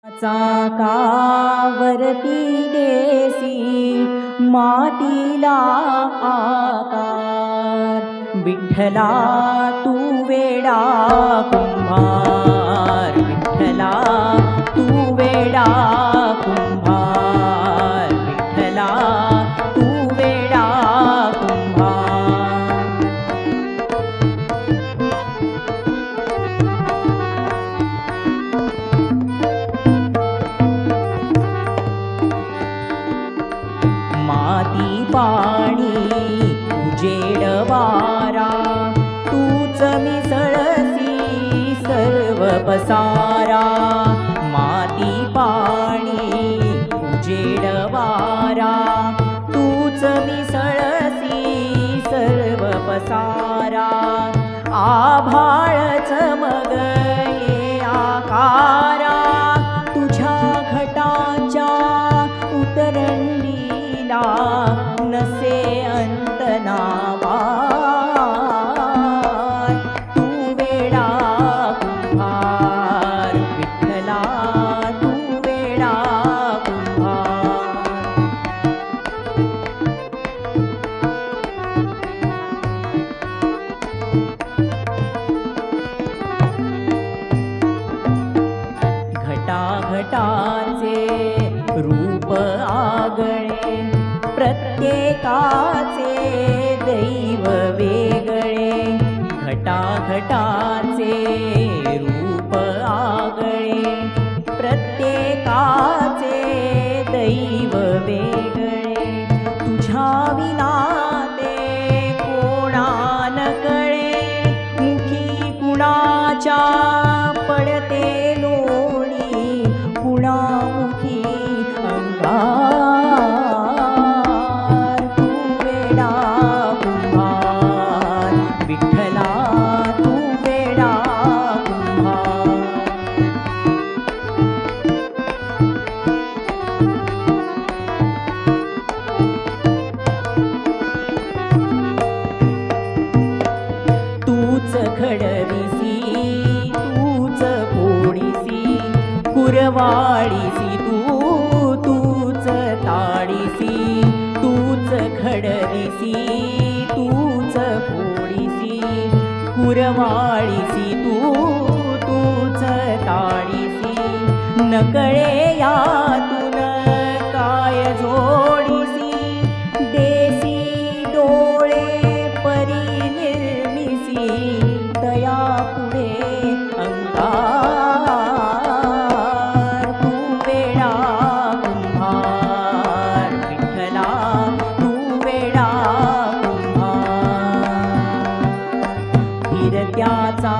चाकावरती देसी मातीला आकार, विठ्ठला तू वेडा कुंभार, विठ्ठला तू वेडा कुंभार, विठ्ठला तू वेडा कुंभार. माती पाणी उजेड वारा, तूच मिसळसी सर्व पसारा. माती पाणी उजेड वारा, तूच मिसळसी सर्व पसारा. आभाळ चमगये आकारा, तुझ्या घटाच्या उतरंडीला नसे अंत नावार. तू वेडा कुंभार, विठ्ठला तू वेडा कुंभार. घटाघटाचे रूप आगळे, प्रत्येकाचे दैव वेगळे. घटाघटाचे रूप आगळे, प्रत्येकाचे दैव वेगळे. तुझ्या विना ते कोणा न कळे, मुखी कुणाच्या पडते लोणी, कुणामुखी अंगार. तू वेडा कुंभार, विठ्ठला तू वेडा कुंभार. तूच घडविसी तूच फोडिसी, कुरवाळीसी तूच ताडीसी. तूच घडविसी तूच फोडिसी, कुरवाळीसी तूच ताडीसी. नकळे यातून काय जोडीसी, देसी डोळे परी निर्मिसी. दया पुढे अंगार. तू वेडा कुंभार, विठ्ठला तू वेडा कुंभार. फिरत्याचा